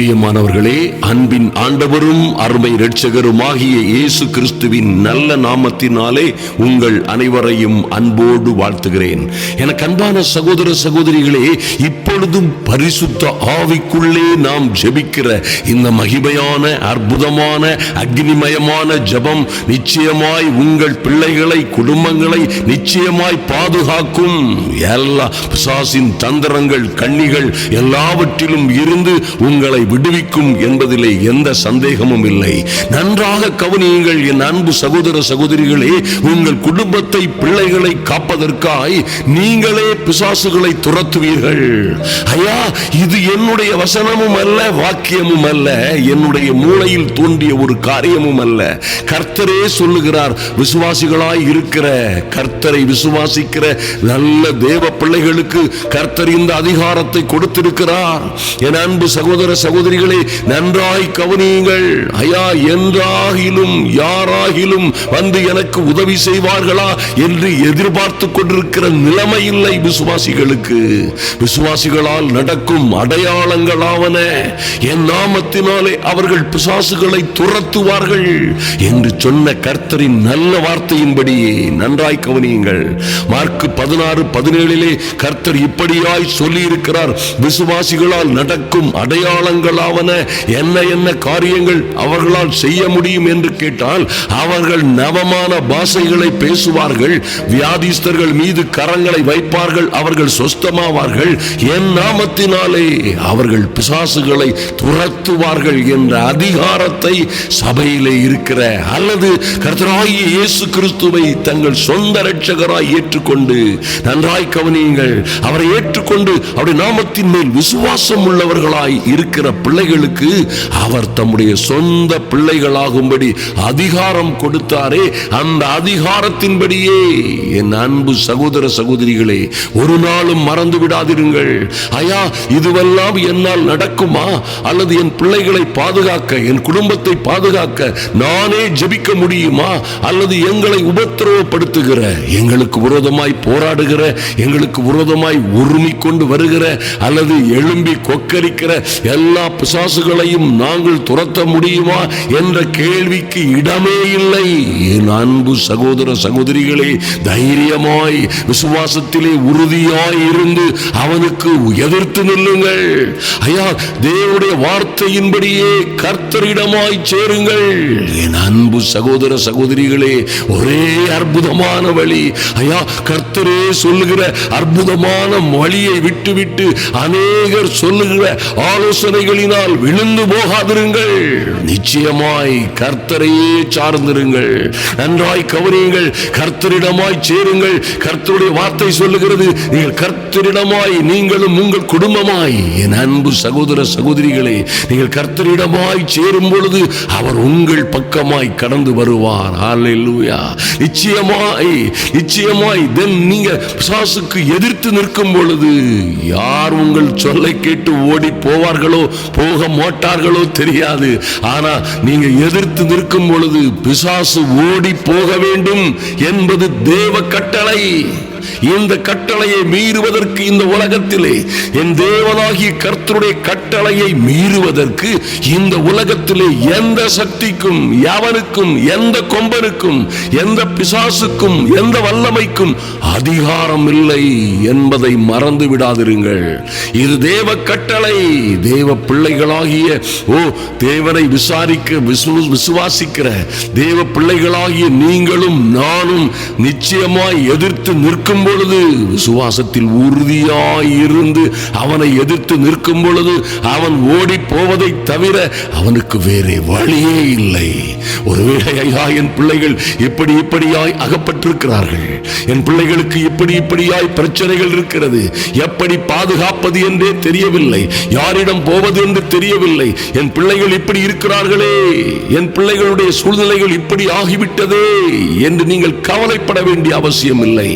பிரியமானவர்களே, அன்பின் ஆண்டவரும் அருமை இரட்சகருமாகிய இயேசு கிறிஸ்துவின் நல்ல நாமத்தினாலே உங்கள் அனைவரையும் அன்போடு வாழ்த்துகிறேன். எனக்கு அன்பான சகோதர சகோதரிகளே, இப்பொழுதும் பரிசுத்த ஆவிக்குள்ளே நாம் ஜெபிக்கிற இந்த மகிமையான அற்புதமான அக்னிமயமான ஜெபம் நிச்சயமாய் உங்கள் பிள்ளைகளை, குடும்பங்களை நிச்சயமாய் பாதுகாக்கும். எல்லா பிசாசின் தந்திரங்கள், கண்ணிகள் எல்லாவற்றிலும் இருந்து உங்களை விடுவிக்கும் என்பதிலே எந்த சந்தேகமும் இல்லை. நன்றாக கவனியுங்கள் என் அன்பு சகோதர சகோதரிகளே. உங்கள் குடும்பத்தை, பிள்ளைகளை காப்பதற்காய் நீங்களே பிசாசுகளை துரத்துவீர்கள். ஐயா, இது என்னுடைய வசனமும் அல்ல, வாக்கியமும் அல்ல, என்னுடைய மூளையில் தோன்றிய ஒரு காரியமும் அல்ல. கர்த்தரே சொல்லுகிறார். விசுவாசிகளாய் இருக்கிற, கர்த்தரை விசுவாசிக்கிற நல்ல தேவ பிள்ளைகளுக்கு கர்த்தர் இந்த அதிகாரத்தை கொடுத்திருக்கிறார். என் அன்பு சகோதர சகோதரிகளே, நன்றாய் கவனியுங்கள். ஐயா, என்றாகிலும் யாராகிலும் வந்து எனக்கு உதவி செய்வார்களா என்று எதிர்பார்த்து கொண்டிருக்கிற நிலைமை இல்லை விசுவாசிகளுக்கு. விசுவாசிகளால் நடக்கும் அடையாளங்களாவன, என் நாமத்தினாலே அவர்கள் பிசாசுகளை துரத்துவார்கள் என்று சொன்ன கர்த்தரின் நல்ல வார்த்தையின்படியே நன்றாய் கவனியுங்கள். மார்க் 16:17 கர்த்தர் இப்படியாய் சொல்லி இருக்கிறார். விசுவாசிகளால் நடக்கும் அடையாளங்களாவன என்ன என்ன காரியங்கள் அவர்களால் செய்ய முடியும் என்று கேட்டால், அவர்கள் நவமான பாஷைகளை பேசுவார்கள், வியாதிஸ்தர்கள் மீது கரங்களை வைப்பார்கள், அவர்கள் சொஸ்தமாவார்கள், என் நாமத்தினாலே அவர்கள் பிசாசுகளை துரத்துவார்கள் என்ற அதிகாரத்தை சபையிலே இருக்கிற அல்லது கர்த்தராகிய இயேசு கிறிஸ்துவை தங்கள் சொந்த இரட்சகராய் ஏற்றுக்கொண்டு, நன்றாய் கவனியுங்கள், அவரை ஏற்றுக்கொண்டு அவருடைய நாமத்தின் மேல் விசுவாசம் உள்ளவர்களாய் இருக்கிற பிள்ளைகளுக்கு அவர் தம்முடைய சொந்த பிள்ளைகளாகும்படி அதிகாரம் கொடுத்தாரே. அந்த அதிகாரத்தின்படியே என் அன்பு சகோதர சகோதரிகளே, ஒரு நாளும் மறந்து விடாதிருங்கள். ஐயா, இதுவெல்லாம் என்னால் நடக்குமா? அல்லது என் பிள்ளைகளை பாதுகாக்க, என் குடும்பத்தை பாதுகாக்க நானே ஜெபிக்க முடியுமா? அல்லது எங்களை உபத்திரவப்படுத்துகிற, எங்களுக்கு விரோதமாய் போராடுகிற, எங்களுக்கு விரோதமாய் உரிமை கொண்டு வருகிற அல்லது எழும்பி கொக்கரிக்கிற எல்லா பிசாசுகளையும் நாங்கள் துரத்த முடியுமா என்ற கேள்விக்கு இடமே இல்லை. என் அன்பு சகோதர சகோதரிகளே, தைரியமாய் விசுவாசத்திலே உறுதியாய் இருந்து அவனுக்கு எதிர்த்து நில்லுங்கள். ஐயா, தேவனுடைய வார்த்தையின்படியே கர்த்தரிடமாய் சேருங்கள். என் அன்பு சகோதர சகோதரிகளே, ஒரே அற்புதமான வழி. ஐயா, கர்த்தரே சொல்லுகிற அற்புதமான வழியை விட்டுவிட்டு அநேகர் சொல்லுகிற ஆலோசனைகளினால் விழுந்து போகாதிருங்கள். நிச்சயமாய் கர்த்தரையே சார்ந்திருங்கள். நன்றாய் கவனியுங்கள், கர்த்தரிடமாய் சேருங்கள். கர்த்தருடைய வார்த்தை சொல்லுகிறது, நீங்கள் கர்த்தரிடமாய், நீங்களும் உங்கள் குடும்பமாய், என் அன்பு சகோதர சகோதரிகளே, நீங்கள் கர்த்தரிடமாய் சேரும் பொழுது அவர் உங்கள் பக்கமாய் கடந்து வருவார். ஹல்லேலூயா. நிச்சயமாய் நிச்சயமாய் நீங்க பிசாசுக்கு எதிர்த்து நிற்கும் பொழுது யார் உங்கள் சொல்லை கேட்டு ஓடி போவார்களோ போக மாட்டார்களோ தெரியாது. ஆனா நீங்க எதிர்த்து நிற்கும் பொழுது பிசாசு ஓடி போக வேண்டும் என்பது தேவ கட்டளை. இந்த கட்டளையை மீறுவதற்கு, இந்த உலகத்திலே என் தேவனாகிய கர்த்தருடைய கட்டளையை மீறுவதற்கு இந்த உலகத்திலே எந்த சக்திக்கும், எவனுக்கும், எந்த கொம்பனுக்கும், எந்த பிசாசுக்கும், எந்த வல்லமைக்கும் அதிகாரம் இல்லை என்பதை மறந்து விடாதிருங்கள். இது தேவ கட்டளை. தேவ பிள்ளைகளாகிய தேவனை விசுவாசிக்கிற தேவ பிள்ளைகளாகிய நீங்களும் நானும் நிச்சயமாய் எதிர்த்து நிற்கும் பொழுது, விசுவாசத்தில் உறுதியாய் இருந்து அவனை எதிர்த்து நிற்கும் பொழுது, அவன் ஓடி போவதை தவிர அவனுக்கு வேறே வழியே இல்லை. ஒருவேளை ஐயா, என் பிள்ளைகள் இப்படியாய் அகப்பட்டிருக்கிறார்கள், என் பிள்ளைகளுக்கு இப்படியாய் பிரச்சனைகள் இருக்கிறது, எப்படி பாதுகாப்பது என்றே தெரியவில்லை, யாரிடம் போவது என்று தெரியவில்லை, என் பிள்ளைகள் இப்படி இருக்கிறார்களே, என் பிள்ளைகளுடைய சூழ்நிலைகள் இப்படி ஆகிவிட்டதே என்று நீங்கள் கவலைப்பட வேண்டிய அவசியம் இல்லை.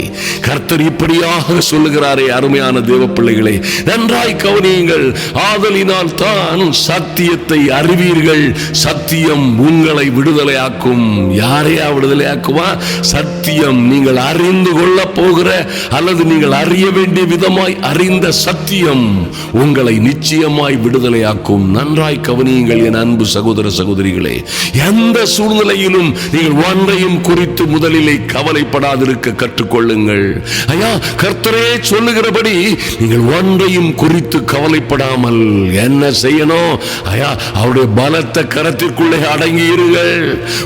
கர்த்தர் இப்படியாக சொல்லுகிறாரே அருமையான தேவ பிள்ளைகளே, நன்றாய் கவனியுங்கள். ஆதலினால் தான் சத்தியத்தை அறிவீர்கள், சத்தியம் உங்களை விடுதலையாக்கும். யாரையா விடுதலையாக்குமா? சத்தியம். நீங்கள் அறிந்து கொள்ள போகிற அல்லது நீங்கள் அறிய வேண்டிய விதமாய் அறிந்த சத்தியம் உங்களை நிச்சயமாய் விடுதலையாக்கும். நன்றாய் கவனியுங்கள் என் அன்பு சகோதர சகோதரிகளே. எந்த சூழ்நிலையிலும் நீங்கள் ஒன்றையும் குறித்து முதலிலே கவலைப்படாதிருக்க கற்றுக்கொள்ளுங்கள். ஐயா, கர்த்தரே சொல்லுகிறபடி நீங்கள் ஒன்றையும் குறித்து கவலைப்படாமல் என்ன செய்யணும்? ஐயா, அவருடைய பலத்த கரத்திற்குள்ளே அடங்கியிருங்கள்.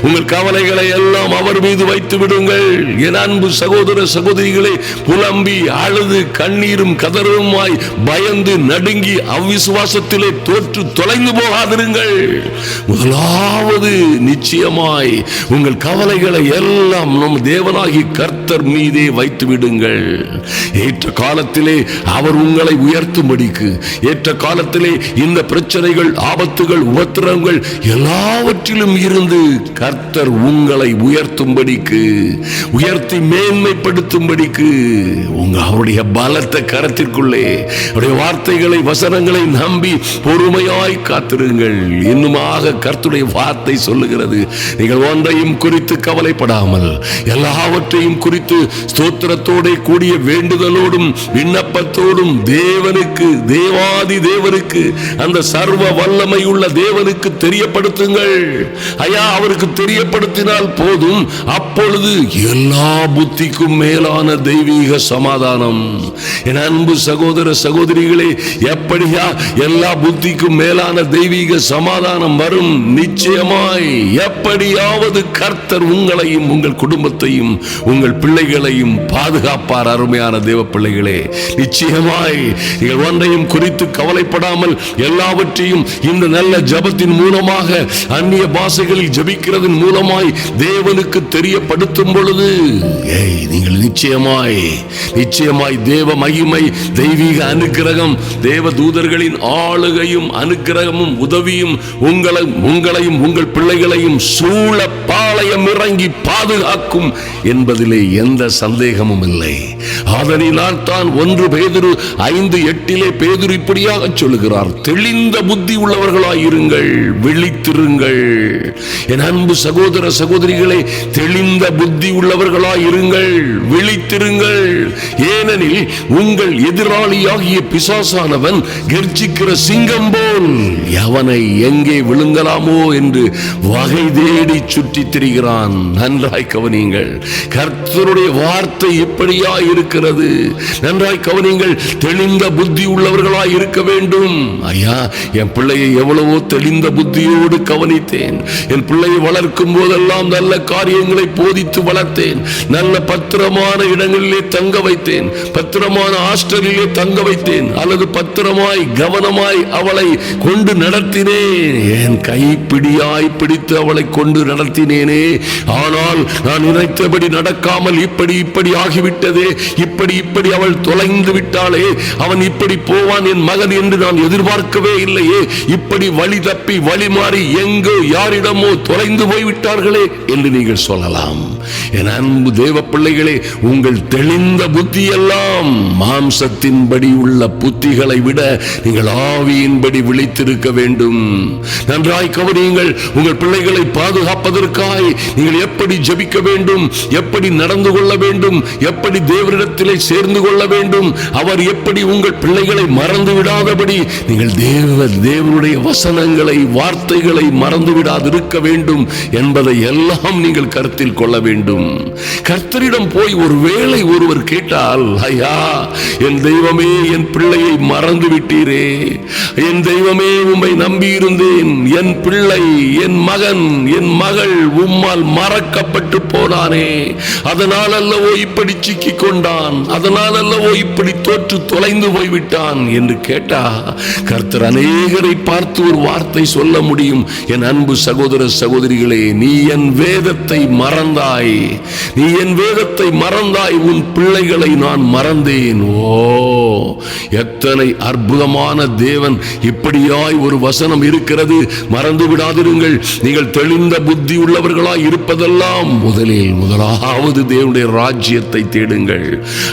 உங்கள் கவலைகளை எல்லாம் அவர் மீது வைத்து விடுங்கள். என் அன்பு சகோதர சகோதரிகளே, புலம்பி அழுது கண்ணீரும் கதறுமாய் பயந்து நடுங்கி அவ்விசுவாசத்திலே தோற்று தொலைந்து போகாதிருங்கள். முதலாவது நிச்சயமாய் உங்கள் கவலைகளை எல்லாம் நம் தேவனாகி கர்த்தர் மீதே வைத்து விடுங்கள். ஏற்ற காலத்திலே அவர் உங்களை உயர்த்தும்படிக்கு, ஏற்ற காலத்திலே இந்த பிரச்சனைகள், ஆபத்துகள், உபத்திரங்கள் எல்லாவற்றிலும் இருந்து கர்த்தர் உங்களை உயர்த்தும்படிக்கு, உயர்த்தி மேன்மைப்படுத்தும்படிக்கு அவருடைய பலத்த கரத்திற்குள்ளே அவருடைய வார்த்தைகளை, வசனங்களை நம்பி பொறுமையாய் காத்திருங்கள். இன்னுமாக கர்த்தருடைய வார்த்தை சொல்லுகிறது, நீங்கள் ஒன்றையும் குறித்து கவலைப்படாமல் எல்லாவற்றையும் குறித்து ஸ்தோத்திரத்தோட கூடிய வேண்டுதலோடும் விண்ணப்பத்தோடும் தேவனுக்கு, தேவாதி தேவனுக்கு, அந்த சர்வ வல்லமை உள்ள தேவனுக்கு தெரியப்படுத்துங்கள். ஐயா, அவருக்கு தெரியப்படுத்தினால் போதும், அப்பொழுது எல்லா புத்திக்கும் மேலான தெய்வீக சமாதானம். என் அன்பு சகோதர சகோதரிகளே, எப்படியா எல்லா புத்திக்கும் மேலான தெய்வீக சமாதானம் வரும்? நிச்சயமாய் எப்படியாவது கர்த்தர் உங்களையும் உங்கள் குடும்பத்தையும் உங்கள் பிள்ளைகளையும் பாதுகாப்பார். அருமையான தேவ பிள்ளைகளே, நிச்சயமாய் நீங்கள் ஒன்றையும் குறித்து கவலைப்படாமல் எல்லாவற்றையும் இந்த நல்ல ஜபத்தின் மூலமாக, அந்நிய பாஷைகளில் ஜபிக்கிறதன் மூலமாய் தேவனுக்கு தெரியப்படுத்தும் பொழுது நீங்கள் நிச்சயமாய் நிச்சயமாய் தேவ மகிமை, தெய்வீக அனுக்கிரகம், தேவ தூதர்களின் ஆளுகையும் அனுக்கிரகமும் உதவியும் உங்களையும் உங்கள் பிள்ளைகளையும் சூழ பாளையம் இறங்கி பாதுகாக்கும் என்பதிலே எந்த சந்தேகமும் இல்லை. ஆதலினால் தான் 1 பேதுரு 5:8 பேதுரு இப்படியாக சொல்லுகிறார், தெளிந்த புத்தி உள்ளவர்களாயிருங்கள், விழித்திருங்கள். என் அன்பு சகோதர சகோதரிகளே, தெளிந்த புத்தி உள்ளவர்களாயிருங்கள், விழித்திருங்கள். ஏனெனில் உங்கள் எதிராளியாகிய பிசாசானவன் கர்ஜிக்கிற சிங்கம் போல் எவனை எங்கே விழுங்கலாமோ என்று வகை தேடி சுற்றி திரிகிறான். நன்றாய் கவனியுங்கள். கர்த்தருடைய வார்த்தை எப்படியா இருக்கிறது? நன்றாய் கவனியுங்கள். தெளிந்த புத்தி உள்ளவர்களாய் இருக்க வேண்டும். ஐயா, என் பிள்ளையை எவ்வளவோ தெளிந்த புத்தியோடு கவனித்தேன். என் பிள்ளையை வளர்க்கும் போதெல்லாம் நல்ல காரியங்களை போதித்து வளர்த்தேன். நல்ல பத்திரமான இடங்களிலே தங்க வைத்தேன், பத்திரமான ஹாஸ்டலிலே தங்க வைத்தேன், அல்லது பத்திரமாய் கவனமாய் அவளை கொண்டு நடத்தினேன். என் கைப்பிடியாய் பிடித்து அவளை கொண்டு நடத்தினேனே. ஆனால் நான் நினைத்தபடி நடக்காமல் இப்படி ஆகிவிட்டதே, இப்படி அவள் தொலைந்து விட்டாளே, அவன் இப்படி போவான் என் மகன் என்று நான் எதிர்பார்க்கவே இல்லையே, இப்படி வழி தப்பி வழி மாறி எங்கோ யாரிடமோ தொலைந்து போய்விட்டார்களே என்று நீங்கள் சொல்லலாம். என் அன்பு தேவ பிள்ளைகளே, உங்கள் தெளிந்த புத்தி எல்லாம் மாம்சத்தின்படி உள்ள புத்திகளை விட நீங்கள் ஆவியின்படி விழித்திருக்க வேண்டும். நன்றாய் கவனியுங்கள். உங்கள் பிள்ளைகளை பாதுகாப்பதற்காய் நீங்கள் எப்படி ஜெபிக்க வேண்டும், எப்படி நடந்து கொள்ள வேண்டும், எப்படி தேவனிடத்திலே சேர்ந்து கொள்ள வேண்டும், அவர் எப்படி உங்கள் பிள்ளைகளை மறந்து விடாதபடி நீங்கள் தேவனுடைய வசனங்களை, வார்த்தைகளை மறந்து விடாதிருக்க வேண்டும் என்பதை எல்லாம் நீங்கள் கருத்தில் கொள்ள வேண்டும். கர்த்தரிடம் போய் ஒருவேளை ஒருவர் கேட்டால், ஐயா, என் தெய்வமே, என் பிள்ளையை மறந்து விட்டீரே, என் தெய்வமே, உம்மை நம்பி இருந்தேன், என் பிள்ளை, என் மகன், என் மகள் உம்மால் மறக்கப்பட்டு போனானே, அதன் அதனால் அல்லவோ இப்படி சிக்கிக் கொண்டான், அதனால் அல்லவோ இப்படி தோற்று தொலைந்து போய்விட்டான் என்று கேட்டா, கர்த்தர் அநேகரை பார்த்து ஒரு வார்த்தை சொல்ல முடியும். என் அன்பு சகோதர சகோதரிகளே, நீ என் வேதத்தை மறந்தாய், நீ என் வேதத்தை மறந்தாய், உன் பிள்ளைகளை நான் மறந்தேன். ஓ, எத்தனை அற்புதமான தேவன்! இப்படியாய் ஒரு வசனம் இருக்கிறது, மறந்து விடாதிருங்கள். நீங்கள் தெளிந்த புத்தி உள்ளவர்களாய் இருப்பதெல்லாம் முதலாவது தேவனுடைய ராஜ்யத்தை தேடுங்கள்,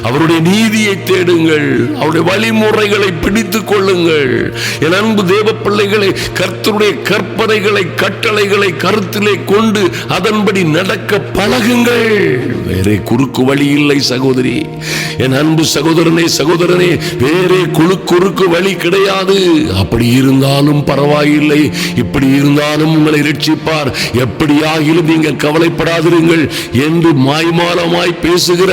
அவருடைய நீதியை தேடுங்கள், அவருடைய வழிமுறைகளை பிடித்துக் கொள்ளுங்கள். என் அன்பு தேவ பிள்ளைகளை, கர்த்தருடைய கற்பனைகளை கட்டளைகளை கருத்திலே கொண்டு அதன்படி நடக்க பழகுங்கள். வேறே குறுக்கு வழி இல்லை சகோதரி, என் அன்பு சகோதரனே சகோதரனே, வேறே குறுக்கு வழி கிடையாது. அப்படி இருந்தாலும் பரவாயில்லை, இப்படி இருந்தாலும் உங்களை ரட்சிப்பார், எப்படியாகிலும் நீங்கள் கவலைப்படாதிருங்கள் என்று மாய்மாலமாய் பேசுகிற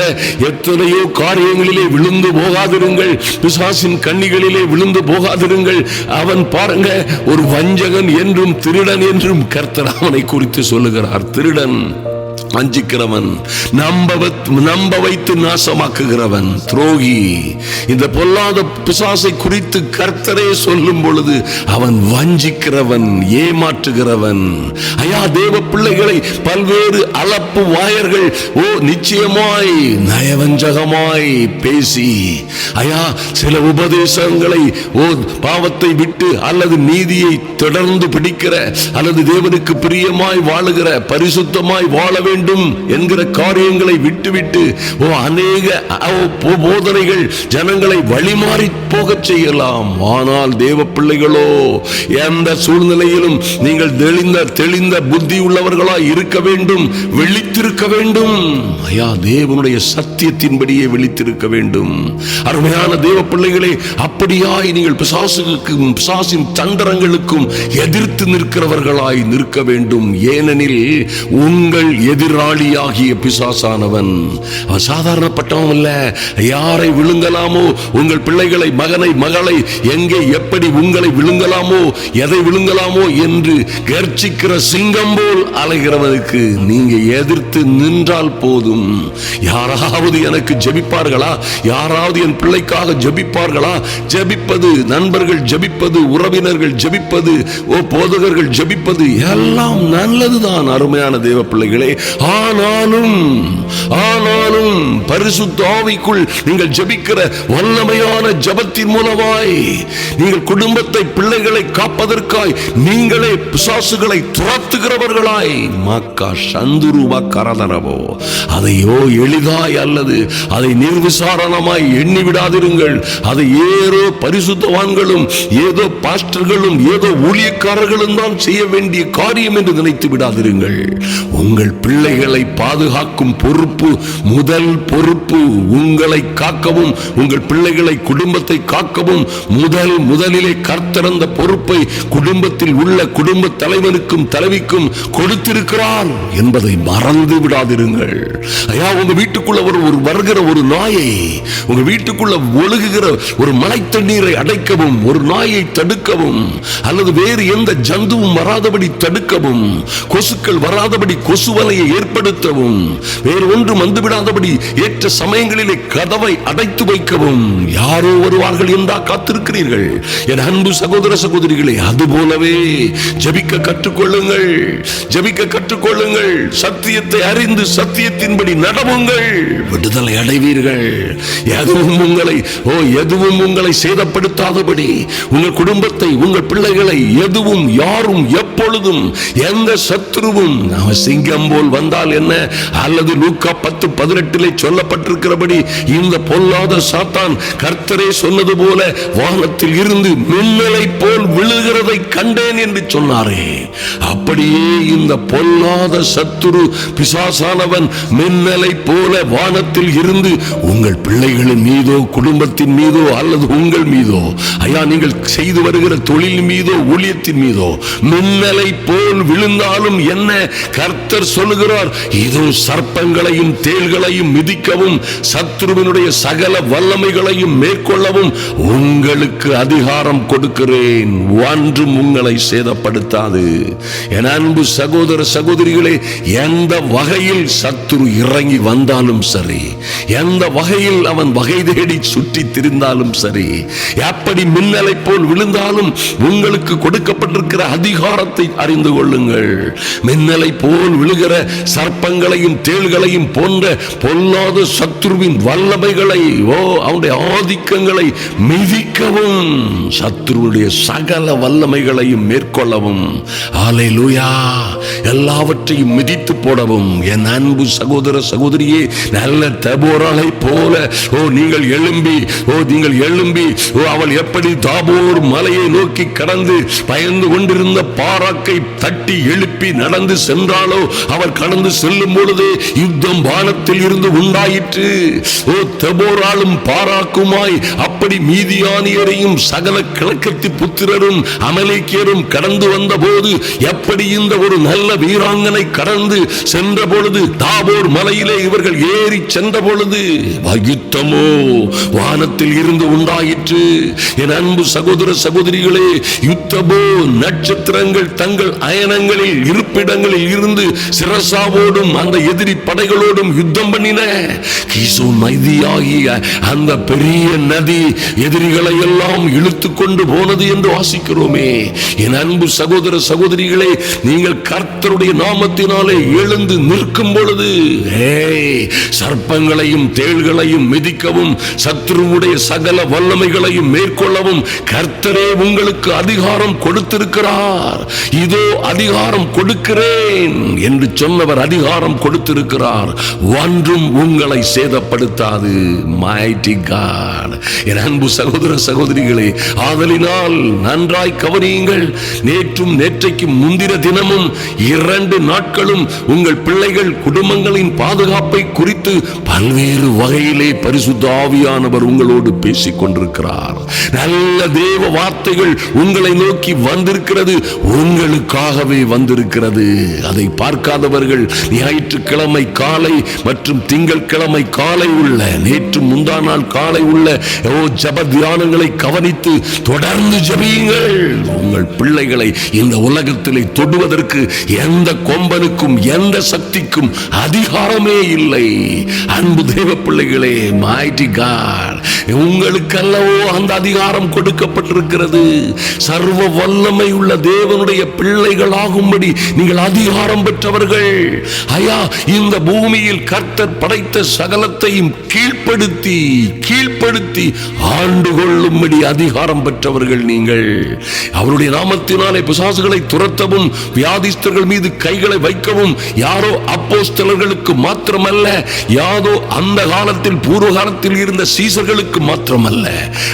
எத்தனையோ காரியங்களிலே விழுந்து போகாதிருங்கள், பிசாசின் கண்ணிகளிலே விழுந்து போகாதிருங்கள். அவன் பாருங்க, ஒரு வஞ்சகன் என்றும் திருடன் என்றும் கர்த்தர் அவனை குறித்து சொல்லுகிறார். திருடன், வஞ்சிக்கிறவன், நம்ப வைத்து நாசமாக்குகிறவன், துரோகி. இந்த பொல்லாத பிசாசை குறித்து கர்த்தரே சொல்லும் பொழுது அவன் வஞ்சிக்கிறவன், ஏமாற்றுகிறவன். ஐயா, தேவ பிள்ளைகளை பல்வேறு அளப்பு வாயர்கள் நிச்சயமாய் நயவஞ்சகமாய் பேசி, ஐயா, சில உபதேசங்களை பாவத்தை விட்டு அல்லது நீதியை தொடர்ந்து பிடிக்கிற அல்லது தேவனுக்கு பிரியமாய் வாழுகிற, பரிசுத்தமாய் வாழ வேண்டும் என்கிற காரியங்களை விட்டுவிட்டு அநேக போதனைகள் ஜனங்களை வழிமாறி போக செய்யலாம். ஆனால் தேவ பிள்ளைகளோ, எந்த சூழ்நிலையிலும் நீங்கள் தெளிந்த புத்தி உள்ளவர்களாய் இருக்க வேண்டும், விழித்திருக்க வேண்டும். ஐயா, தேவனுடைய சத்தியத்தின்படியே விழித்திருக்க வேண்டும். அருமையான தேவ பிள்ளைகளே, அப்படியாய் நீங்கள் பிசாசின் தந்திரங்களுக்கும் எதிர்த்து நிற்கிறவர்களாய் நிற்க வேண்டும். ஏனெனில் உங்கள் எதிராளியாகிய பிசாசானவன் அவன் சாதாரணப்பட்டவன் அல்ல. யாரை விழுங்கலாமோ, உங்கள் பிள்ளைகளை, மகனை, மகளை, எங்கே எப்படி உங்களை விழுங்கலாமோ, எதை விழுங்கலாமோ என்று கர்ச்சிக்கிற சிங்கம் போல் அலைகிறவனுக்கு நீங்க எதிர்த்து நின்றால் போதும். யாராவது எனக்கு ஜெபிப்பார்களா? யாராவது என் பிள்ளைக்காக ஜெபிப்பார்களா? ஜெபிப்பது, நண்பர்கள் ஜெபிப்பது, உறவினர்கள் ஜெபிப்பது, போதகர்கள் ஜெபிப்பது எல்லாம் நல்லதுதான் அருமையான தேவ பிள்ளைகளே. ஆனாலும் பரிசுத்த ஆவிக்குள் நீங்கள் ஜெபிக்கிற வல்லமையான ஜெபத்தின் மூலமாய் நீங்கள் குடும்பத்தை, பிள்ளைகளை காப்பதற்காய் நீங்களே பிசாசுகளை துரத்துகிறவர்களாய் மக்கா சந்துருவா கரதரவோ அதையோ எளிதாய் அல்லது அதை நிர்விசாரணமாய் எண்ணி விடாதிருங்கள். அதை ஏதோ பரிசுத்தவான்களும் ஏதோ பாஸ்டர்களும் ஏதோ ஊழியக்காரர்களும் தான் செய்ய வேண்டிய காரியம் என்று நினைத்து விடாதிருங்கள். உங்கள் பிள்ளைகளை பாதுகாக்கும் பொறுப்பு, முதல் பொறுப்பு உங்களை காக்கவும், உங்கள் பிள்ளைகளை, குடும்பத்தை காக்கவும் முதலிலே கர்த்தர் அந்த பொறுப்பை குடும்பத்தில் உள்ள குடும்ப தலைவனுக்கும் தலைவிக்கும் கொடுத்திருக்கிறார் என்பதை மறந்து விடாதிருங்கள். ஐயா, உங்க வீட்டுக்குள்ள ஒரு வருகிற ஒரு நாயை, உங்க வீட்டுக்குள்ள ஒழுகுகிற ஒரு மழை தண்ணீரை அடைக்கவும், ஒரு நாயை தடுக்கவும், அல்லது வேறு எந்த ஜந்துவும் வராதபடி தடுக்கவும், கொசுக்கள் வராதபடி கொசுவலையை ஏற்படுத்தவும், வேறு ஒன்று வந்துவிடாதபடி ஏற்ற சமயங்களிலே கதவை அடைத்து வைக்கவும் யாரோ வருவார்கள் என்றா காத்திருக்கிறீர்கள். என் அன்பு சகோதர சகோதரிகளே, அதுபோலவே ஜெபிக்க கற்றுக்கொள்ளுங்கள், ஜெபிக்க கற்றுக்கொள்ளுங்கள். சத்தியத்தை அறிந்து சத்தியத்தின்படி நடவுங்கள், விடுதலை அடைவீர்கள். எதுவும் உங்களை சேதப்படுத்தாதபடி உங்கள் குடும்பத்தை, உங்கள் பிள்ளைகளை எதுவும், யாரும், எப்பொழுதும் எந்த சத்துருவும் சிங்கம் போல் வந்தால் என்ன, அல்லது லூக்கா 10:18 சொல்லப்பட்டிருக்கிறபடி இந்த பொல்லாத சாத்தான் கர்த்தரே சொன்னது போல வானத்தில் இருந்து மின்னலை போல் விழுகிறதை கண்டேன் என்று சொன்னாரே, அப்படியே இந்த பொல்லாத சத்துரு பிசாசானவன் மின்னலை போல வானத்தில் இருந்து உங்கள் பிள்ளைகளின் மீதோ, குடும்பத்தின் மீதோ, அல்லது உங்கள் மீதோ, ஐயா, நீங்கள் செய்து வருகிற தொழில் மீதோ, ஊழியத்தின் மீதோ மின்னலை போல் விழுந்தாலும் என்ன, கர்த்தர் சொல்லுகிற சொல்லுகிறார், இதோ சர்ப்பங்களையும் தேள்களையும் மிதிக்கவும் சத்துருவினுடைய சகல வல்லமைகளையும் மேற்கொள்ளவும் உங்களுக்கு அதிகாரம் கொடுக்கிறேன், ஒன்றும் உங்களை சேதப்படுத்தாது. என் அன்பு சகோதர சகோதரிகளே, எந்த வகையில் சத்துரு இறங்கி வந்தாலும் சரி, எந்த வகையில் அவன் வகை தேடி சுற்றி திரிந்தாலும் சரி, எப்படி மின்னலை போல் விழுந்தாலும் உங்களுக்கு கொடுக்கப்பட்டிருக்கிற அதிகாரத்தை அறிந்து கொள்ளுங்கள். மின்னலை போல் விழுகிற சர்ப்பங்களையும் தேள்களையும் போன்ற பொல்லாத சத்துருவின் வல்லமைகளை, அவனுடைய ஆதிக்கங்களை மிதிக்கவும் சத்துருவுடைய சகல வல்லமைகளையும் மேற்கொள்ளவும், ஹல்லேலூயா, எல்லாவற்றையும் மிதித்து போடவும். என் அன்பு சகோதர சகோதரியே, நல்ல தபோராளை போல நீங்கள் எழும்பி அவள் எப்படி தாபோர் மலையை நோக்கி கடந்து பயந்து கொண்டிருந்த பாராக்கை தட்டி எழுப்பி நடந்து சென்றாளோ, அவர் கடந்து செல்லும் பொழுது யுத்தம் வானத்தில் இருந்து உண்டாயிற்று. தபோராலும் பாராக்குமாய் அப்படி மீதியானியரையும் சகல கிழக்கத்து புத்திரரும் அமலேக்கியரும் கடந்து வந்த போது, எப்படி இந்த ஒரு நல்ல வீராங்கனை கடந்து சென்ற பொழுது தாபோர் மலையிலே இவர்கள் ஏறி சென்ற பொழுது யுத்தமோ வானத்தில் இருந்து உண்டாயிற்று. என் அன்பு சகோதர சகோதரிகளே, யுத்தமோ நட்சத்திரங்கள் தங்கள் அயனங்களில் இருப்பிடங்களில் இருந்து சிரசாவோடும் அந்த எதிரி படைகளோடும் யுத்தம் பண்ணின. கீசோன் நதியாகிய அந்த பெரிய நதி எதிரிகளை எல்லாம் இழுத்து கொண்டு போனது என்று வாசிக்கிறோமே. என் அன்பு சகோதர சகோதரிகளே, நீங்கள் கர்த்தருடைய நாமத்தினாலே எழுந்து நிற்கும் பொழுது சர்ப்பங்களையும் தேள்களையும் மிதிக்கவும் சத்துருவுடைய சகல வல்லமைகளையும் மேற்கொள்ளவும் கர்த்தரே உங்களுக்கு அதிகாரம் கொடுத்திருக்கிறார். இதோ அதிகாரம் கொடுக்கிறேன் என்று சொன்னவர் அதிகாரம் கொடுத்திருக்கிறார். ஒன்றும் உங்களை சேதப்படுத்தாது. Mighty God. என் அன்பு சகோதர சகோதரிகளே, ஆதலினால் நன்றாய் கவனியுங்கள். நேற்றும் நேற்றைக்கு முந்தின தினமும் 2 நாட்களும் உங்கள் பிள்ளைகள் குடும்பங்களின் பாதுகாப்பை குறித்து பல்வேறு வகையிலே பரிசுத்த ஆவியானவர் உங்களோடு பேசிக் கொண்டிருக்கிறார். நல்ல தேவ வார்த்தைகள் உங்களை நோக்கி வந்திருக்கிறது, உங்களுக்காகவே வந்திருக்கிறது. அதை பார்க்காதவர்கள் ஞாயிற்றுக்கிழமை காலை மற்றும் திங்கட்கிழமை காலை உள்ள, நேற்று முந்தா நாள் காலை உள்ள ஜப தியானங்களை கவனித்து தொடர்ந்து ஜபியுங்கள். உங்கள் பிள்ளைகளை இந்த உலகத்திலே தொடுவதற்கு எந்த கொம்பனுக்கும் எந்த சக்திக்கும் அதிகாரமே இல்லை. அன்பு தேவ பிள்ளைகளே, மைட்டி காட், உங்களுக்கு அல்லவோ அந்த அதிகாரம் கொடுக்கப்பட்டிருக்கிறது. சர்வ வல்லமை உள்ள தேவனுடைய பிள்ளைகள் ஆகும்படி நீங்கள் அதிகாரம் பெற்றவர்கள். ஐயா, இந்த பூமியில் கர்த்தர் படைத்த சகலத்தையும் கீழ்ப்படுத்தி ஆண்டு கொள்ளும்படி அதிகாரம் பெற்றவர்கள் நீங்கள். அவருடைய நாமத்தினாலே பிசாசுகளை துரத்தவும் வியாதிஸ்தர்கள் மீது கைகளை வைக்கவும் யாரோ அப்போஸ்தலர்களுக்கு மாத்திரமல்ல, யாதோ அந்த காலத்தில் பூர்வ காலத்தில் இருந்த சீசர்களுக்கு மாத்திரமல்ல,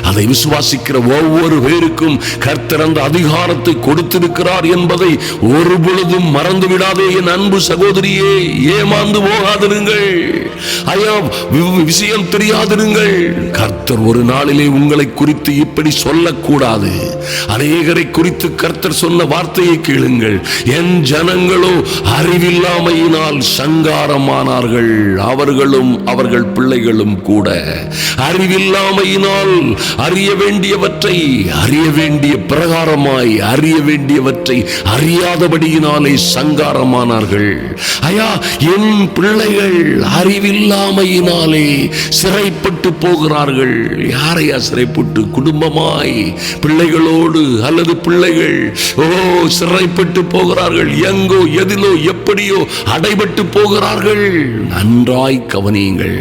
அதை விசுவாசிக்கிற ஒவ்வொரு பேருக்கும் கர்த்தர் அந்த அதிகாரத்தை கொடுத்திருக்கிறார் என்பதை ஒரு பொழுதும் மறந்து விடாதே. என் அன்பு சகோதரியே, ஏமாந்து போகாதிருங்கள். ஐயா, விஷயம் தெரியாதிருங்கள். கர்த்தர் ஒரு நாளிலே உங்களை குறித்து இப்படி சொல்லக்கூடாது. அநேகரை குறித்து கர்த்தர் சொன்ன வார்த்தையை கேளுங்கள். என் ஜனங்களோ அறிவில்லாமையினால் சங்காரமானார்கள், அவர்களும் அவர்கள் பிள்ளைகளும் கூட. அறிவில்லாமையினால் அறிய வேண்டியவற்றை அறிய வேண்டிய பிரகாரமாய் அறிய வேண்டியவற்றை அறியாதபடியினாலே சங்காரமானார்கள். ஐயா, என் பிள்ளைகள் அறிவில்லாமையினாலே சிறைப்பட்டு போகிறார்கள். யாரையா சிறைப்பட்டு? குடும்பமாய் பிள்ளைகளோடு அல்லது பிள்ளைகள் சிறைப்பட்டு போகிறார்கள். எங்கோ எதிலோ எப்படியோ அடைபட்டு போகிறார்கள். நன்றாய் கவனியுங்கள்.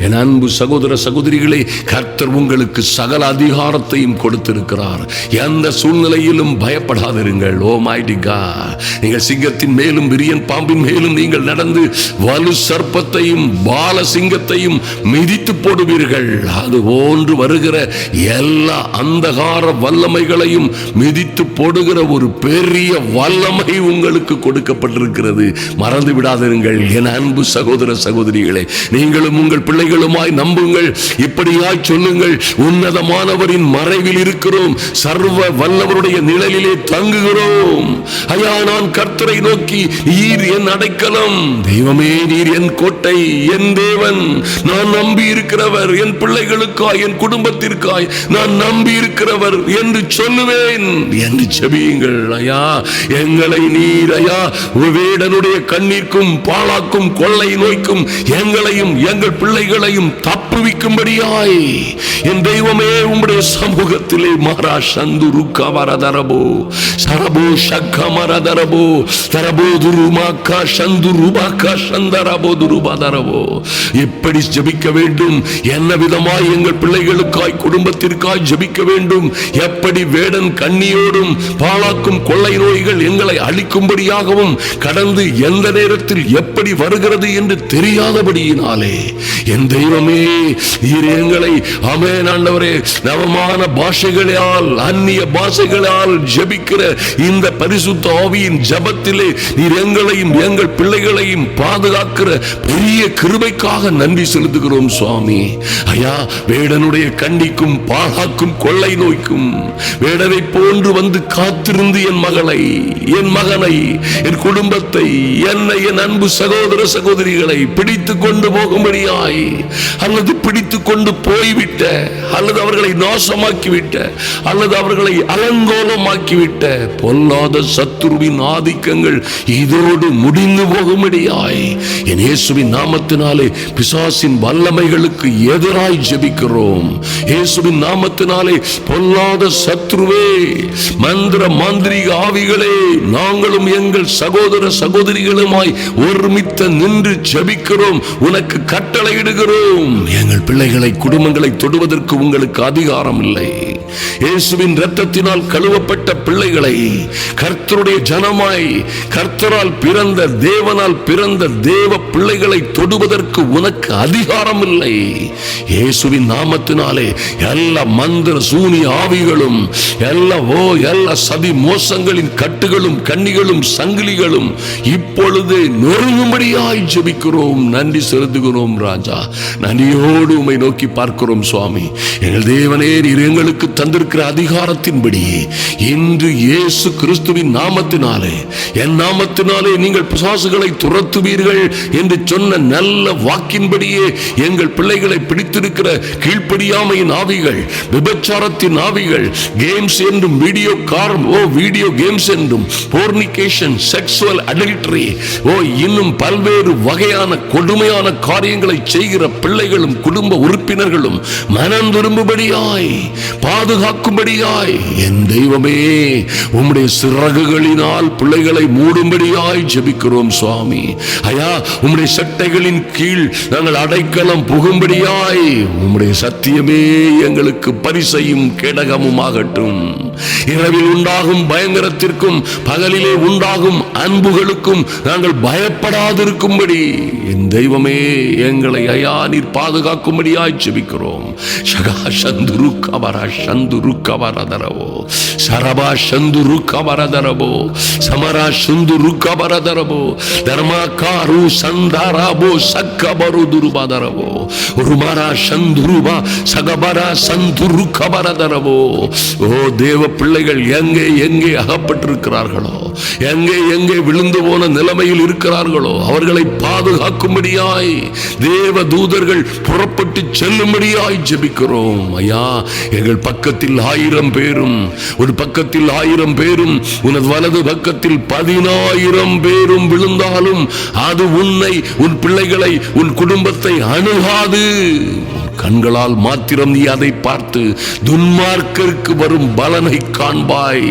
என் அன்பு சகோதர சகோதரிகளே, கர்த்தர் உங்களுக்கு சகல அதிகாரத்தையும் கொடுத்திருக்கிறார். எந்த சூழ்நிலையிலும் பயப்படாதிருங்கள். ஓ மைட்டி காட், நீங்கள் சிங்கத்தின் மேலும் விரியன் பாம்பின் மேலும் நீங்கள் நடந்து வலு சர்ப்பத்தையும் பால சிங்கத்தையும் மிதித்து போடுவீர்கள். அது போன்று வருகிற எல்லா அந்தகார வல்லமைகளையும் மிதித்து போடுகிற ஒரு பெரிய வல்லமை உங்களுக்கு கொடுக்கப்பட்டிருக்கிறது. மறந்து விடாதிருங்கள். என் அன்பு சகோதர சகோதரிகளே, நீங்களும் உங்கள் பிள்ளைகளுமாய் நம்புங்கள். இப்படியாய் சொல்லுங்கள், உன்னதமானவரின் மறைவில் இருக்கிறோம், சர்வ வல்லவருடைய நிழலிலே தங்குகிறோம். ஐயா, நான் கர்த்தரை நோக்கி, நீர் என் அடைக்கலம், தெய்வமே நீர் என் கோட்டை, என் தேவன், நான் நம்பி இருக்கிறவர், என் பிள்ளைகளுக்காய் என் குடும்பத்திற்காய் நான் நம்பி இருக்கிறவர் என்று சொல்லுவேன் என்று ஜெபியுங்கள். ஐயா, எங்களை நீர் ஐயா வேடனுடைய கண்ணீர்க்கும் பாழாக்கும் கொள்ளை நோய்க்கும் எங்களையும் எங்கள் பிள்ளைகளையும் தப்புவிக்கும்படியாய் என் தெய்வமே உம்முடைய சமூகத்திலே மாறா சந்துரு கவரதரபோ சரபோ ஷக்கமரதரபோ தரபோ துருமாக்கா சந்துருபாக்கா சந்தரபோ துருபாதரபோ. எப்படி ஜெபிக்க வேண்டும், என்ன விதமாய் எங்கள் பிள்ளைகளுக்காய் குடும்பத்திற்காய் ஜெபிக்க வேண்டும், எப்படி வேடன் கண்ணியோடும் பாழாக்கும் கொள்ளை நோய்கள் எங்களை அழிக்கும்படியாகவும் கடந்து எந்த நேரத்தில் எப்படி வருகிறது என்று தெரியாதபடியினாலே என் தெய்வமே நீர் எங்களை ஆமென் ஆண்டவரே நவமான பாஷைகளால் அந்நிய பாஷைகளால் ஜெபிக்கிற இந்த பரிசுத்த ஆவியின் ஜெபத்திலே நீர் எங்களையும் எங்கள் பிள்ளைகளையும் பாதுகாக்கிற பெரிய கிருபைக்காக நன்றி செலுத்துகிறோம் சுவாமி. ஐயா, வேடனுடைய கண்ணிக்கும் பாழாக்கும் கொள்ளை நோய்க்கும் வேடனை போன்று வந்து காத்திருந்து என் மகளை, என் மகனை, என் குடும்பத்தை, என்னை, என் அன்பு சகோதர சகோதரிகளை பிடித்து கொண்டு போகும்படியாய் அல்லது பிடித்து கொண்டு போய்விட்ட அல்லது அவர்களை நாசமாக்கிவிட்ட அல்லது அவர்களை அலங்கோலமாக்கிவிட்ட பொல்லாத சத்துருவின் ஆதிக்கங்கள் இதோடு முடிந்து போகும்படியாய் என் இயேசுவின் நாமத்தினாலே பிசாசின் வல்லமைகளுக்கு எதிராய் ஜெபிக்கிறோம். இயேசுவின் நாமத்தினாலே பொல்லாத சத்துருவே, மந்திர மாந்திரிக ஆவிகளே, நாங்களும் எங்கள் சகோதர சகோதரிகளுமாய் ஒருமித்த நின்று ஜெபிக்கிறோம், உனக்கு கட்டளையிடுகிறோம். எங்கள் பிள்ளைகளை குடும்பங்களை தொடுவதற்கு உங்களுக்கு அதிகாரம் இல்லை. இயேசுவின் இரத்தத்தினால் கழுவப்பட்ட பிள்ளைகளை கர்த்தருடைய ஜனமாய் கர்த்தரால் பிறந்த தேவனால் பிறந்த தேவ பிள்ளைகளை தொடுவதற்கு உனக்கு அதிகாரம் இல்லை. இயேசுவின் நாமத்தினாலே எல்லா மந்திர சூனிய ஆவிகளும் எல்லா சதி மோசங்களின் கட்டுகளும் கண்ணிகளும் சங்கிலிகளும் இப்பொழுது நொறுங்கும்படியாய் ஜெபிக்கிறோம். நன்றி செலுத்துகிறோம் ராஜா. நன்றியோடு உம்மை நோக்கி பார்க்கிறோம் சுவாமி. எங்கள் தேவனே, நீர் எங்களுக்கு தந்திருக்கிற அதிகாரத்தின்படி இன்று இயேசு கிறிஸ்துவின் நாமத்தினாலே, என் நாமத்தினாலே நீங்கள் பிசாசுகளை துரத்துவீர்கள் என்று சொன்ன நல்ல வாக்கின்படியே எங்கள் பிள்ளைகளை பிடித்திருக்கிற கீழ்ப்படியாமையின் ஆவிகள், விபச்சாரத்தின் ஆவிகள், கேம்ஸ் என்றும் வீடியோ கேம்ஸ் என்றும் போர்னிகேஷன், செக்சுவல் அடல்டரி, இன்னும் பல்வேறு வகையான கொடுமையான காரியங்களை செய்கிற பிள்ளைகளும் குடும்ப உறுப்பினர்களும் மனம் திரும்பும்படியாய் பாதுகாக்கும்படியாய் என் தெய்வமே உம்முடைய சிறகுகளினால் பிள்ளைகளை மூடும்படியாய் ஜெபிக்கிறோம் சுவாமி. ஐயா, உம்முடைய சட்டைகளின் கீழ் நாங்கள் அடைக்கலம் புகும்படியாய் உம்முடைய சத்தியமே எங்களுக்கு பரிசையும் கேடகமும் ஆகட்டும். இரவில் உண்டாகும் பயங்கரத்திற்கும் பகலிலே உண்டாகும் அன்புகளுக்கும் நாங்கள் பயப்படாதிருக்கும்படி என் தெய்வமே எங்களை ஐயா நீர் பாதுகாக்கும்படியாய் ஜெபிக்கிறோம். சகா சந்துரு கவரா சந்துரு கவரதரவோ சரபா சந்துரு கவரதரவோ சமரா சுந்துரு கவரதரவோ தர்மாகாரு சந்தாராபோ சக்கபரு துருபாதரவோ உருமாரா சந்துருபா சகபரா சந்துரு கவரதரவோ. ஓ தேவ பிள்ளைகள் எங்கே எங்கே அகப்பட்டிருக்கிறார்களோ, எங்கே எங்கே விழுந்து போன நிலைமையில் இருக்கிறார்களோ அவர்களை பாதுகாக்கும்படியாய் தேவ தூதர்கள் புறப்பட்டு செல்லும்படியாய் ஜெபிக்கிறோம். ஐயா, எங்கள் பக்கத்தில் 1000 பேரும், ஒரு பக்கத்தில் 1000 பேரும், உனது வலது பக்கத்தில் 10,000 பேரும் விழுந்தாலும் அது உன்னை, உன் பிள்ளைகளை, உன் குடும்பத்தை அணுகாது. கண்களால் மாத்திரம் நீ அதை பார்த்து துன்மார்க்கருக்கு வரும் பலனை காண்பாய்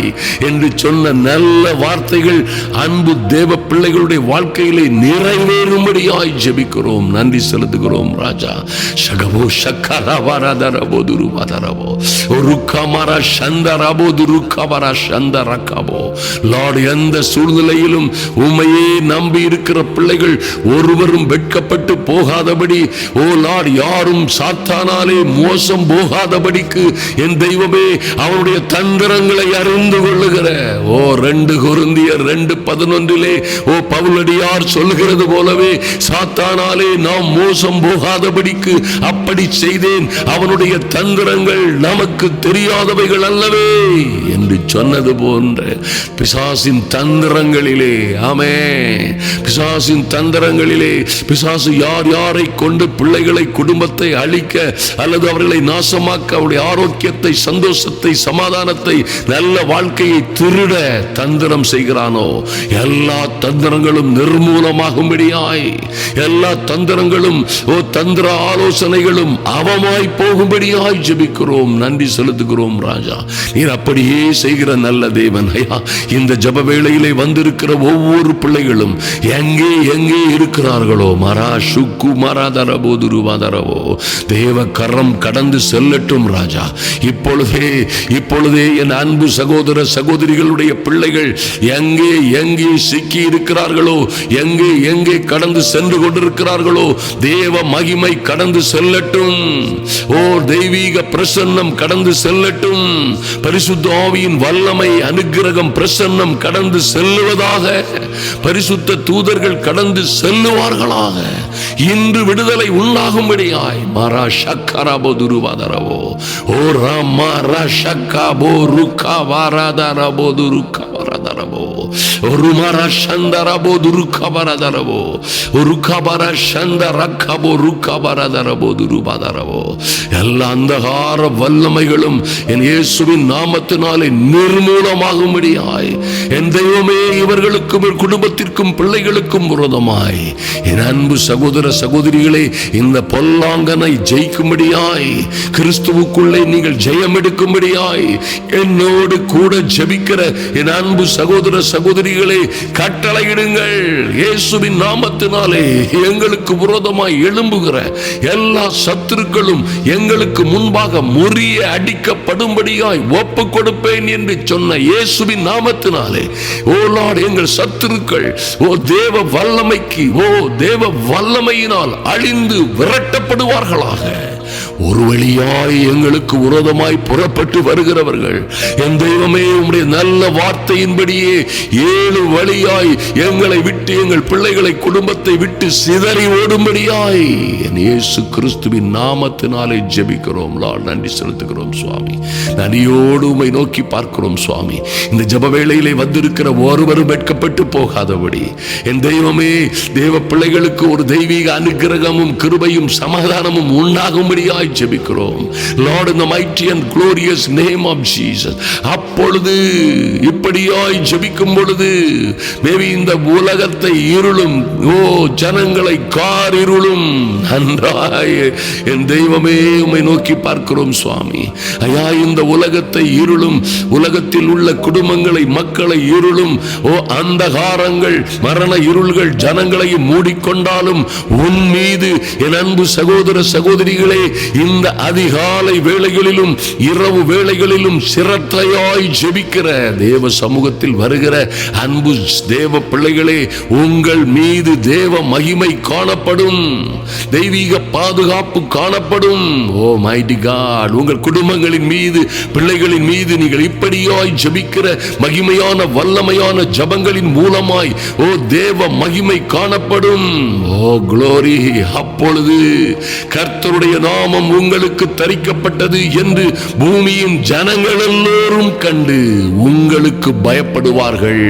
என்று சொன்ன நல்ல வார்த்தைகள் அன்பு தேவ பிள்ளைகளுடைய வாழ்க்கையிலே நிறைவேறும்படியாய் ஜெபிக்கிறோம். நன்றி செலுத்துகிறோம் ராஜா. சகபோ சக்கரவரதரபோ துருவதரபோ ருக்கமர சந்தரபோ துருக்கமர சந்தரகபோ. லார்ட், எந்த சூழ்நிலையிலும் உம்மையே நம்பி இருக்கிற பிள்ளைகள் ஒருவரும் வெட்கப்பட்டு போகாதபடி, ஓ லார்ட், யாரும் சாத்தானாலே மோசம் போகாதபடிக்கு என் தெய்வமே அவனுடைய தந்திரங்களை அறிந்து கொள்ளுகிற 2 கொரிந்தியர் 2:11 பவுலடியார் சொல்லுகிறது போலவே சாத்தானாலே நாம் மோசம் போகாதபடிக்கு அப்படி செய்தேன், அவனுடைய தந்திரங்கள் நமக்கு தெரியாதவைகள் அல்லவே என்று சொன்னது போன்ற பிசாசின் தந்திரங்களிலே, ஆமென், பிசாசின் தந்திரங்களிலே பிசாசு யார் யாரை கொண்டு பிள்ளைகளை குடும்பத்தை அழிக்க அல்லது அவர்களை நாசமாக்க, அவருடைய ஆரோக்கியத்தை, சந்தோஷத்தை, சமாதானத்தை, நல்ல வாழ்க்கையை திருட தந்திரம் செய்கிறானோ எல்லா தந்திரங்களும் நிர்மூலமாகும்படியாய், எல்லா தந்திரங்களும் தந்திர ஆலோசனைகளும் அவமாய் போகும்படியாய் ஜெபிக்கிறோம். நன்றி செலுத்துகிறோம் ராஜா. நீர் அப்படியே செய்கிற நல்ல தேவன். இந்த ஜெப வேளையிலே வந்திருக்கிற ஒவ்வொரு பிள்ளைகளும் எங்கே எங்கே இருக்கிறார்களோ மரா சுக்கு மராதரபோ துருவாதரவோ தேவ கரம் கடந்து செல்லட்டும் ராஜா. இப்பொழுதே என் அன்பு சகோதர சகோதரிகளுடைய பிள்ளைகள் எங்கே எங்கே சிக்கி இருக்கிறார்களோ, எங்கே எங்கே கடந்து சென்று கொண்டிருக்கிறார்களோ தேவ மகிமை கடந்து செல்லட்டும். தெய்வீக பிரசன்னம் கடந்து செல்லட்டும். பரிசுத்த ஆவியின் வல்லமை, அனுக்கிரகம், பிரசன்னம் கடந்து செல்லுவதாக. பரிசுத்த தூதர்கள் கடந்து செல்லுவார்களாக. இன்று விடுதலை உண்டாகும்படியாய் மாரா ஷக்கராபோ துருவாதரவோ ஓ ராமாரா ஷக்காபோ ருக்கா வாராதரபோ துருக்கா வாராதரபோ ஒரு மாரா சந்தரபோ துருக்கா வாராதரபோ ஒரு கபரா சந்த ரக்கபோ ருக்கா வாராதரபோ துருவாதரவோ எல்லா அந்தகார வல்லமைகளும் என் இயேசுவின் நாமத்தினாலே நிர்மூலமாகும்படியாய் என் தெய்வமே இவர்களுக்கும் குடும்பத்திற்கும் பிள்ளைகளுக்கும் விரோதமாய் என் அன்பு சகோதர சகோதரிகளே இந்த பொல்லாங்கனை ஜெயிக்கும்படியாய், கிறிஸ்துவுக்குள்ளே நீங்கள் ஜெயம் எடுக்கும்படியாய் என்னோடு கூட ஜெபிக்கிற என் அன்பு சகோதர சகோதரிகளே கட்டளையிடுங்கள். இயேசுவின் நாமத்தினாலே எங்களுக்கு விரோதமாய் எழும்புகிற எல்லா சத்துருக்களும் எங்களுக்கு முன்பாக முறிய அடிக்கப்படும்படியாய் ஒப்பு கொடுப்பேன் என்று சொன்ன இயேசுவின் நாமத்தினாலே ஓ லார்ட், எங்கள் சத்துருக்கள் தேவ வல்லமைக்கு தேவ வல்லமையினால் அழிந்து விரட்டப்படுவார்களாக. ஒரு வழியாய் எங்களுக்கு விரோதமாய் புறப்பட்டு வருகிறவர்கள் என் தெய்வமே உம்முடைய நல்ல வார்த்தையின்படியே 7 வழியாய் எங்களை விட்டு, எங்கள் பிள்ளைகளை, குடும்பத்தை விட்டு சிதறி ஓடும்படியாய் என் இயேசு கிறிஸ்துவின் நாமத்தினாலே ஜெபிக்கிறோம். நன்றி செலுத்துகிறோம் சுவாமி. நன்றியோடு உம்மை நோக்கி பார்க்கிறோம் சுவாமி. இந்த ஜெப வேளையிலே வந்திருக்கிற ஒருவரும் வெட்கப்பட்டு போகாதபடி என் தெய்வமே தேவ பிள்ளைகளுக்கு ஒரு தெய்வீக அனுக்கிரகமும் கிருபையும் சமாதானமும் உண்டாகும்படியாய் ஜெபிக்கிறோம். Lord, in the mighty and glorious name of Jesus. அப்பொழுது இப்படியாய் ஜெபிக்கும் பொழுது மேபி இந்த உலகத்தை இருளும் ஜனங்களை கார் இருளும் நன்றாய் என் தெய்வமே உம்மை நோக்கி பார்க்கிறோம் சுவாமி. ஐயா, இந்த உலகத்தை இருளும், உலகத்தில் உள்ள குடும்பங்களை, மக்களை இருளும் அந்தகாரங்கள், மரண இருள்கள் ஜனங்களையும் மூடிக்கொண்டாலும் உன் மீது என் அன்பு சகோதர சகோதரிகளே இந்த அதிகாலை வேளைகளிலும் இரவு வேளைகளிலும் சிரத்தையாய் ஜெபிக்கிற தேவ சமூகத்தில் வருகிற அன்பு தேவ பிள்ளைகளே, உங்கள் மீது தேவ மகிமை காணப்படும், தெய்வீக பாதுகாப்பு காணப்படும். ஓ மைட்டி காட், உங்கள் குடும்பங்களின் மீது, பிள்ளைகளின் மீது நீங்கள் இப்படியாய் ஜெபிக்கிற மகிமையான வல்லமையான ஜபங்களின் மூலமாய் தேவ மகிமை காணப்படும். ஓ க்ளோரி. அப்பொழுது கர்த்தருடைய நாமம் உங்களுக்கு தரிக்கப்பட்டது என்று பூமியின் ஜனங்கள் எல்லோரும் கண்டு உங்களுக்கு பயப்படுவார்கள்.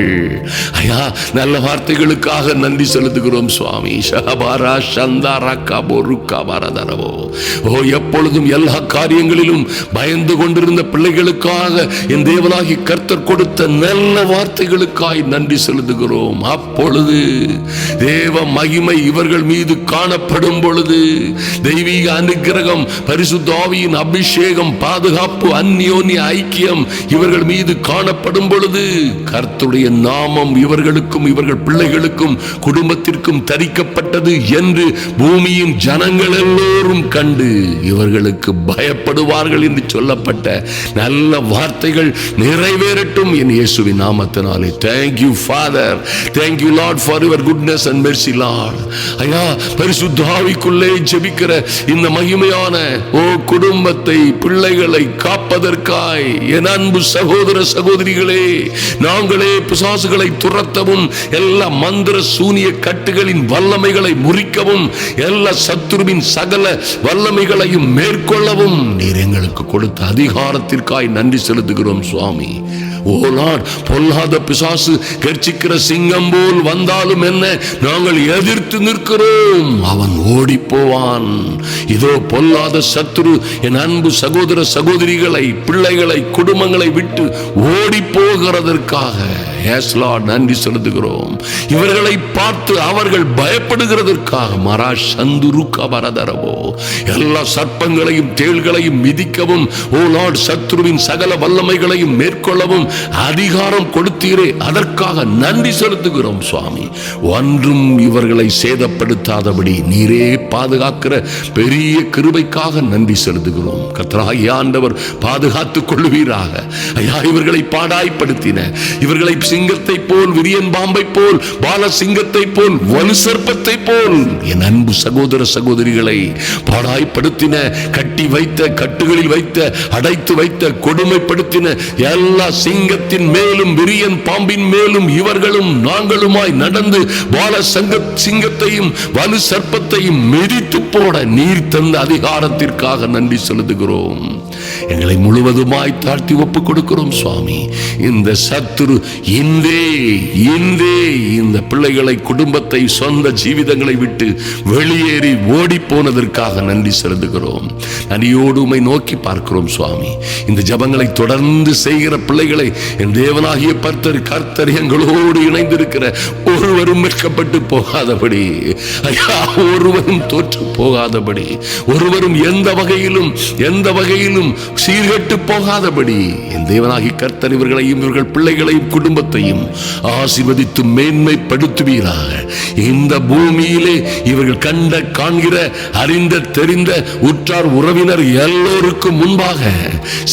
ஐயா, நல்ல வார்த்தைகளுக்காக நன்றி செலுத்துகிறோம் சுவாமி. ஷஹபாரா சந்தாரா கபோ ருக்கா வரதரவோ. எப்பொழுதும் எல்லா காரியங்களிலும் பயந்து கொண்டிருந்த பிள்ளைகளுக்காக என் தேவனாகி கர்த்தர் கொடுத்த நல்ல வார்த்தைகளுக்காய் நன்றி செலுத்துகிறோம். அப்பொழுது தேவ மகிமை இவர்கள் மீது காணப்படும் பொழுது தெய்வீக அனுக்கிரகம், பரிசுத்த ஆவியின் அபிஷேகம், பாதுகாப்பு, அந்யோன்ய ஐக்கியம் இவர்கள் மீது காணப்படும் பொழுது கர்த்தருடைய நாமம் இவர்களுக்கும் இவர்கள் பிள்ளைகளுக்கும் குடும்பத்திற்கும் தரிக்கப்பட்டது என்று பூமியின் ஜனங்கள் எல்லோரும் கண்டு இவர்களுக்கு பயப்படுவார்கள் என்று சொல்லப்பட்ட நல்ல வார்த்தைகள் நிறைவேறட்டும் என் இயேசுவின் நாமத்தினாலே. Thank you Father, thank you Lord for your goodness and mercy Lord. ஐயா, பரிசுத்த ஆவிக்குள்ளே ஜெபிக்கிற இந்த மகிமையான அருமையான குடும்பத்தை, பிள்ளைகளை காப்பதற்காய் என் அன்பு சகோதர சகோதரிகளே, நாங்களே பிசாசுகளை துரத்தவும், எல்லா மந்திர சூனிய கட்டுகளின் வல்லமைகளை முறிக்கவும், எல்லா சத்துருவின் சகல வல்லமைகளையும் மேற்கொள்ளவும் நீர் எங்களுக்கு கொடுத்த அதிகாரத்திற்காய் நன்றி செலுத்துகிறோம் சுவாமி. ஓ லார்ட், பொல்லாத பிசாசு கர்ச்சிக்கிற சிங்கம் போல் வந்தாலும் என்ன, நாங்கள் எதிர்த்து நிற்கிறோம், அவன் ஓடி போவான். இதோ பொல்லாத சத்துரு என் அன்பு சகோதர சகோதரிகளை, பிள்ளைகளை, குடும்பங்களை விட்டு ஓடி போகிறதற்காக நன்றி செலுத்துகிறோம். இவர்களை பார்த்து அவர்கள் பயப்படுகிறதற்காக மரா சந்துருக்க வரதரவோ எல்லா சர்ப்பங்களையும் தேள்களையும் மிதிக்கவும், ஓ லார்ட், சத்துருவின் சகல வல்லமைகளையும் மேற்கொள்ளவும் அதிகாரம் கொடுத்தீரே, அதற்காக நன்றி செலுத்துகிறோம் சுவாமி. ஒன்றும் இவர்களை சேதப்படுத்தாதபடி நீரே பாதுகாக்கிற பெரிய கிருபைக்காக நன்றி செலுத்துகிறோம். கர்த்தராகிய ஆண்டவர் பாதுகாத்துக் கொள்ளுவீராக. ஐயா, இவர்களை பாடாய்ப்படுத்தின, இவர்களை சிங்கத்தை போல், விரியன் பாம்பை போல், பால சிங்கத்தை போல், வலு சர்ப்பத்தை போல் என் அன்பு சகோதர சகோதரிகளை பாடாய்ப்படுத்தின, கட்டி வைத்த, கட்டுகளில் வைத்த, அடைத்து வைத்த, கொடுமைப்படுத்தின எல்லா சிங்கத்தின் மேலும், விரியன் பாம்பின் மேலும் இவர்களும் நாங்களுமாய் நடந்து பால சிங்கத்தையும் வலு சர்ப்பத்தையும் மிதித்து போட நீர் தந்த அதிகாரத்திற்காக நன்றி செலுத்துகிறோம். எங்களை முழுவதுமாய் தாழ்த்தி ஒப்புக் கொடுக்கிறோம் சுவாமி. இந்த சத்துரு இன்றே இந்த பிள்ளைகளை, குடும்பத்தை, சொந்த ஜீவிதங்களை விட்டு வெளியேறி ஓடி போனதற்காக நன்றி செலுத்துகிறோம். நன்றியோடு உம்மை நோக்கி பார்க்கிறோம் சுவாமி. இந்த ஜபங்களை தொடர்ந்து செய்கிற பிள்ளைகளை என் தேவனாகிய கர்த்தர் எங்களோடு இணைந்திருக்கிற ஒருவரும் வெட்கப்பட்டு போகாதபடி, ஐயா, ஒருவரும் தோற்று போகாதபடி, ஒருவரும் எந்த வகையிலும் சீர்கெட்டு போகாதபடி என் தேவனாகிய கர்த்தர் இவர்களையும், இவர்கள் பிள்ளைகளையும், குடும்பத்தையும் ஆசீர்வதித்து மேன்மைப்படுத்துவீராக. இந்த பூமியிலே இவர்கள் கண்ட, காண்கிற, அறிந்த, தெரிந்த உற்றார் உறவினர் எல்லோருக்கும் முன்பாக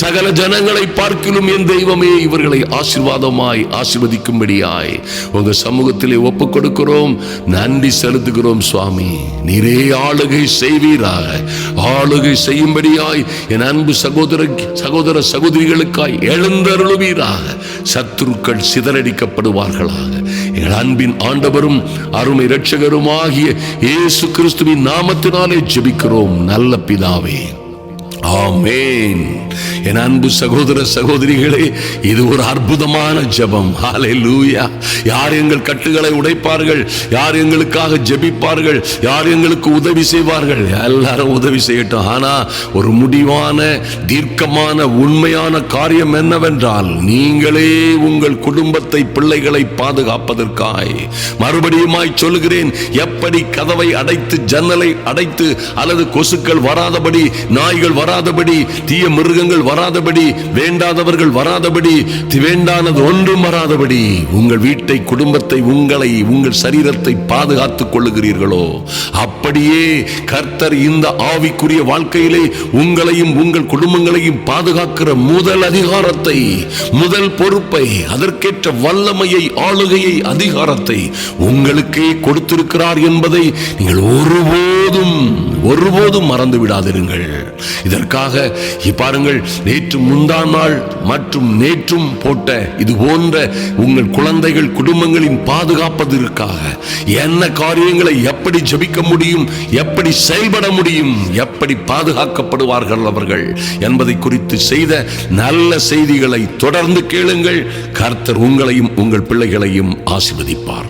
சகல ஜனங்களை பார்க்கிலும் என் தெய்வமே இவர்களை ஆசீர்வாதமாய் ஆசீர்வதிக்கும்படியாய் உங்க சமூகத்திலே ஒப்புக் கொடுக்கிறோம். நன்றி செலுத்துகிறோம் சுவாமி. நீரே ஆளுகை செய்வீராக. ஆளுகை செய்யும்படியாய் என் அன்பு சகோதர சகோதரிகளுக்காய் எழுந்தருளுவீராக. சத்துருக்கள் சிதறடிக்கப்படுவார்களாக. எங்கள் அன்பின் ஆண்டவரும் அருமை இரட்சகருமாகிய இயேசு கிறிஸ்துவின் நாமத்தினாலே ஜெபிக்கிறோம் நல்ல பிதாவே, ஆமென். என் அன்பு சகோதர சகோதரிகளே, இது ஒரு அற்புதமான ஜெபம். ஹல்லேலூயா. யார் எங்கள் கட்டுகளை உடைப்பார்கள், யார் எங்களுக்காக ஜெபிப்பார்கள், யார் எங்களுக்கு உதவி செய்வார்கள்? எல்லாரும் உதவி செய்யட்டும். ஆனா ஒரு முடிவான, தீர்க்கமான, உண்மையான காரியம் என்னவென்றால், நீங்களே உங்கள் குடும்பத்தை, பிள்ளைகளை பாதுகாப்பதற்காய், மறுபடியுமாய் சொல்லுகிறேன், எப்படி கதவை அடைத்து, ஜன்னலை அடைத்து, அல்லது கொசுக்கள் வராதபடி, நாய்கள் வராதபடி, தீய மிருகங்கள் வராதபடி, வேண்டாதவர்கள் வராதபடி, வேண்டானது ஒன்றும் வராதபடி உங்கள் வீட்டை, குடும்பத்தை, உங்களை, உங்கள் சரீரத்தை பாதுகாத்துக் கொள்ளுகிறீர்களோ, அப்படியே கர்த்தர் இந்த ஆவிக்குரிய வாழ்க்கையிலே உங்களையும் உங்கள் குடும்பங்களையும் பாதுகாக்கிற முதல் அதிகாரத்தை, முதல் பொறுப்பை, அதற்கேற்ற வல்லமையை, ஆளுகையை, அதிகாரத்தை உங்களுக்கே கொடுத்திருக்கிறார் என்பதை நீங்கள் ஒருபோதும் மறந்து விடாதிருங்கள். இதற்காக பாருங்கள், நேற்று முந்தாம் நாள் மற்றும் நேற்றும் போட்ட இது போன்ற உங்கள் குழந்தைகள், குடும்பங்களின் பாதுகாப்பதற்காக என்ன காரியங்களை எப்படி ஜெபிக்க முடியும், எப்படி செயல்பட முடியும், எப்படி பாதுகாக்கப்படுவார்கள் அவர்கள் என்பதை குறித்து செய்த நல்ல செய்திகளை தொடர்ந்து கேளுங்கள். கர்த்தர் உங்களையும் உங்கள் பிள்ளைகளையும் ஆசீர்வதிப்பார்.